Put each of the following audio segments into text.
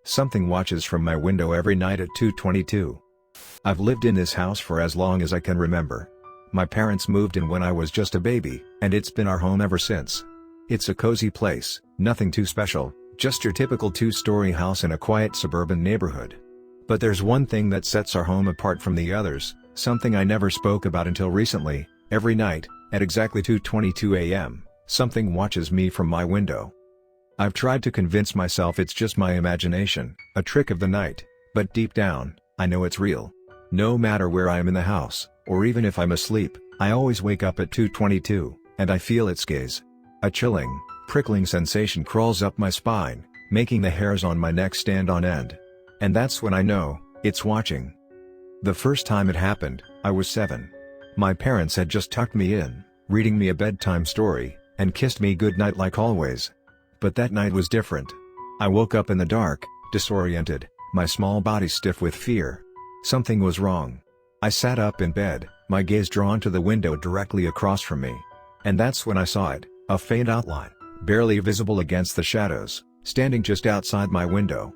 Something watches from my window every night at 2:22. I've lived in this house for as long as I can remember. My parents moved in when I was just a baby, and it's been our home ever since. It's a cozy place, nothing too special, just your typical two-story house in a quiet suburban neighborhood. But there's one thing that sets our home apart from the others, something I never spoke about until recently. Every night, at exactly 2:22 a.m., something watches me from my window. I've tried to convince myself it's just my imagination, a trick of the night, but deep down, I know it's real. No matter where I am in the house, or even if I'm asleep, I always wake up at 2:22, and I feel its gaze. A chilling, prickling sensation crawls up my spine, making the hairs on my neck stand on end. And that's when I know, it's watching. The first time it happened, I was 7. My parents had just tucked me in, reading me a bedtime story, and kissed me goodnight like always. But that night was different. I woke up in the dark, disoriented, my small body stiff with fear. Something was wrong. I sat up in bed, my gaze drawn to the window directly across from me. And that's when I saw it, a faint outline, barely visible against the shadows, standing just outside my window.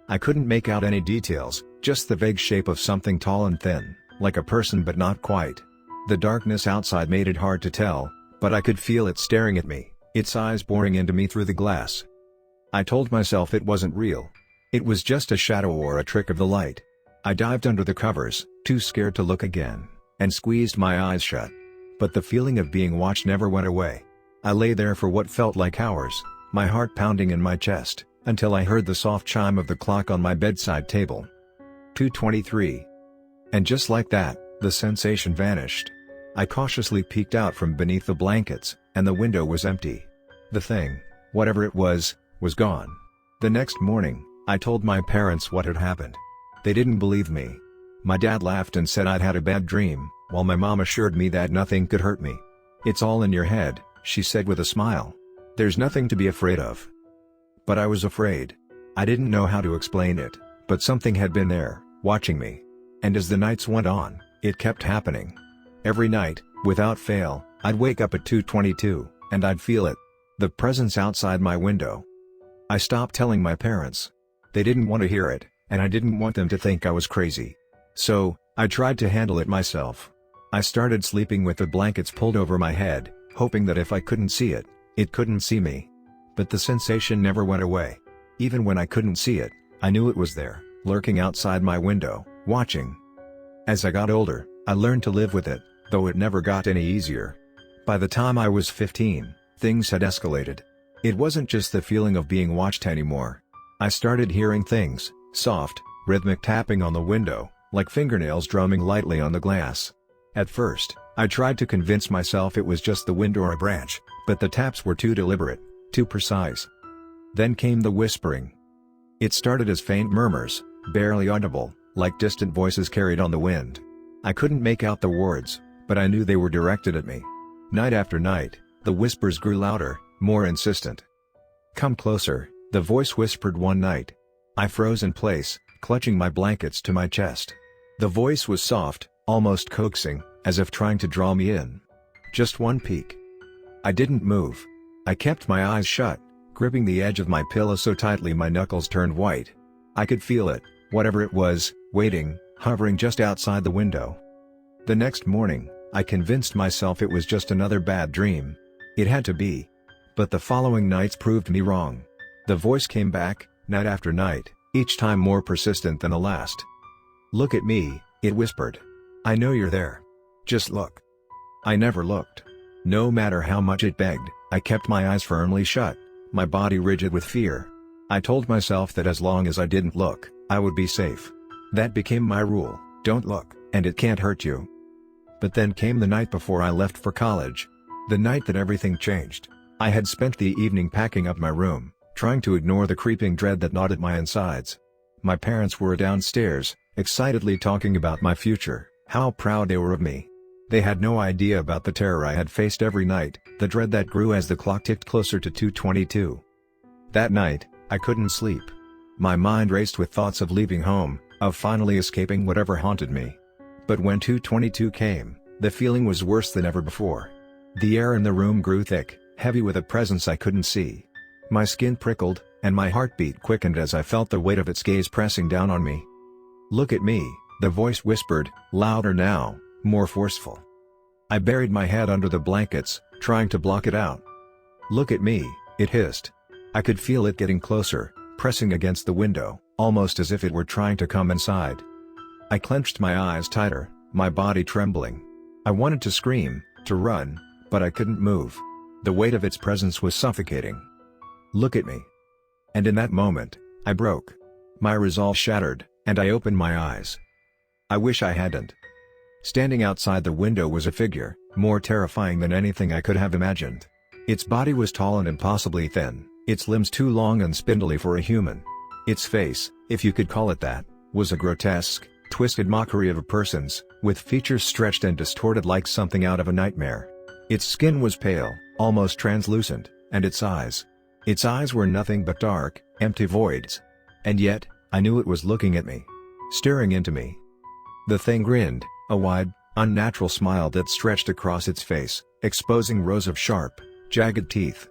I couldn't make out any details, just the vague shape of something tall and thin, like a person but not quite. The darkness outside made it hard to tell, but I could feel it staring at me, its eyes boring into me through the glass. I told myself it wasn't real. It was just a shadow or a trick of the light. I dived under the covers, too scared to look again, and squeezed my eyes shut. But the feeling of being watched never went away. I lay there for what felt like hours, my heart pounding in my chest, until I heard the soft chime of the clock on my bedside table. 2:23. And just like that, the sensation vanished. I cautiously peeked out from beneath the blankets, and the window was empty. The thing, whatever it was gone. The next morning, I told my parents what had happened. They didn't believe me. My dad laughed and said I'd had a bad dream, while my mom assured me that nothing could hurt me. "It's all in your head," she said with a smile. "There's nothing to be afraid of." But I was afraid. I didn't know how to explain it, but something had been there, watching me. And as the nights went on, it kept happening. Every night, without fail, I'd wake up at 2:22, and I'd feel it. The presence outside my window. I stopped telling my parents. They didn't want to hear it, and I didn't want them to think I was crazy. So, I tried to handle it myself. I started sleeping with the blankets pulled over my head, hoping that if I couldn't see it, it couldn't see me. But the sensation never went away. Even when I couldn't see it, I knew it was there, lurking outside my window, watching. As I got older, I learned to live with it, though it never got any easier. By the time I was 15, things had escalated. It wasn't just the feeling of being watched anymore. I started hearing things, soft, rhythmic tapping on the window, like fingernails drumming lightly on the glass. At first, I tried to convince myself it was just the wind or a branch, but the taps were too deliberate, too precise. Then came the whispering. It started as faint murmurs, barely audible, like distant voices carried on the wind. I couldn't make out the words, but I knew they were directed at me. Night after night, the whispers grew louder, more insistent. "Come closer," the voice whispered one night. I froze in place, clutching my blankets to my chest. The voice was soft, almost coaxing, as if trying to draw me in. Just one peek. I didn't move. I kept my eyes shut, gripping the edge of my pillow so tightly my knuckles turned white. I could feel it, whatever it was, waiting, hovering just outside the window. The next morning, I convinced myself it was just another bad dream. It had to be. But the following nights proved me wrong. The voice came back, night after night, each time more persistent than the last. "Look at me," it whispered. "I know you're there. Just look." I never looked. No matter how much it begged, I kept my eyes firmly shut, my body rigid with fear. I told myself that as long as I didn't look, I would be safe. That became my rule: don't look, and it can't hurt you. But then came the night before I left for college. The night that everything changed. I had spent the evening packing up my room, trying to ignore the creeping dread that gnawed at my insides. My parents were downstairs, excitedly talking about my future, how proud they were of me. They had no idea about the terror I had faced every night, the dread that grew as the clock ticked closer to 2:22. That night, I couldn't sleep. My mind raced with thoughts of leaving home, of finally escaping whatever haunted me. But when 2:22 came, the feeling was worse than ever before. The air in the room grew thick, heavy with a presence I couldn't see. My skin prickled, and my heartbeat quickened as I felt the weight of its gaze pressing down on me. "Look at me," the voice whispered, louder now, more forceful. I buried my head under the blankets, trying to block it out. "Look at me," it hissed. I could feel it getting closer, pressing against the window, almost as if it were trying to come inside. I clenched my eyes tighter, my body trembling. I wanted to scream, to run, but I couldn't move. The weight of its presence was suffocating. "Look at me." And in that moment, I broke. My resolve shattered, and I opened my eyes. I wish I hadn't. Standing outside the window was a figure, more terrifying than anything I could have imagined. Its body was tall and impossibly thin, its limbs too long and spindly for a human. Its face, if you could call it that, was a grotesque, twisted mockery of a person's, with features stretched and distorted like something out of a nightmare. Its skin was pale, almost translucent, and its eyes were nothing but dark, empty voids. And yet, I knew it was looking at me. Staring into me. The thing grinned, a wide, unnatural smile that stretched across its face, exposing rows of sharp, jagged teeth.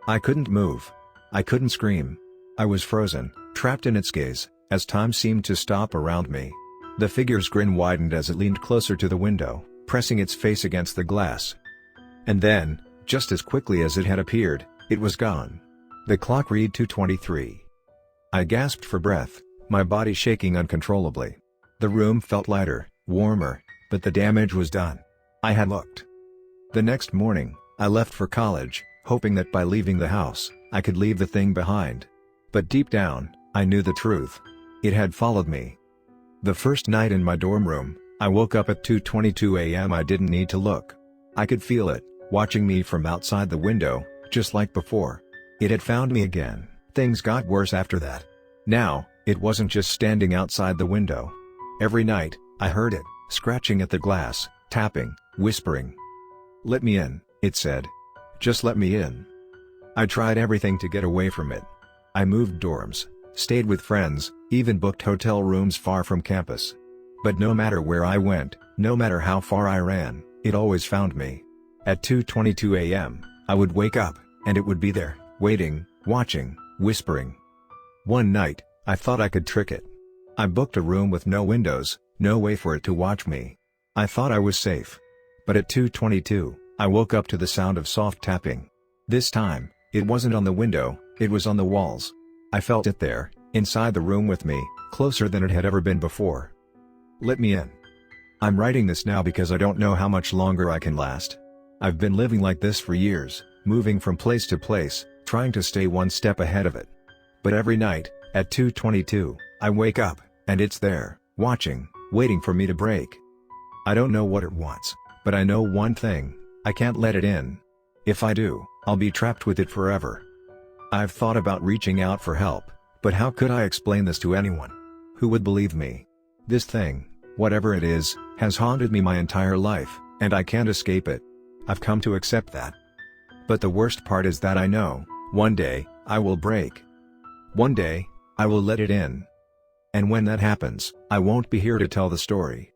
I couldn't move. I couldn't scream. I was frozen, trapped in its gaze, as time seemed to stop around me. The figure's grin widened as it leaned closer to the window, pressing its face against the glass. And then, just as quickly as it had appeared, it was gone. The clock read 2:23. I gasped for breath, my body shaking uncontrollably. The room felt lighter, warmer, but the damage was done. I had looked. The next morning, I left for college, hoping that by leaving the house, I could leave the thing behind. But deep down, I knew the truth. It had followed me. The first night in my dorm room, I woke up at 2:22 a.m. I didn't need to look. I could feel it, watching me from outside the window, just like before. It had found me again. Things got worse after that. Now, it wasn't just standing outside the window. Every night, I heard it, scratching at the glass, tapping, whispering. "Let me in," it said. "Just let me in." I tried everything to get away from it. I moved dorms, stayed with friends, even booked hotel rooms far from campus. But no matter where I went, no matter how far I ran, it always found me. At 2:22 a.m., I would wake up, and it would be there, waiting, watching, whispering. One night, I thought I could trick it. I booked a room with no windows, no way for it to watch me. I thought I was safe. But at 2:22, I woke up to the sound of soft tapping. This time, it wasn't on the window, it was on the walls. I felt it there, inside the room with me, closer than it had ever been before. Let me in. I'm writing this now because I don't know how much longer I can last. I've been living like this for years, moving from place to place, trying to stay one step ahead of it. But every night, at 2:22, I wake up, and it's there, watching, waiting for me to break. I don't know what it wants, but I know one thing: I can't let it in. If I do, I'll be trapped with it forever. I've thought about reaching out for help, but how could I explain this to anyone? Who would believe me? This thing, whatever it is, has haunted me my entire life, and I can't escape it. I've come to accept that. But the worst part is that I know, one day, I will break. One day, I will let it in. And when that happens, I won't be here to tell the story.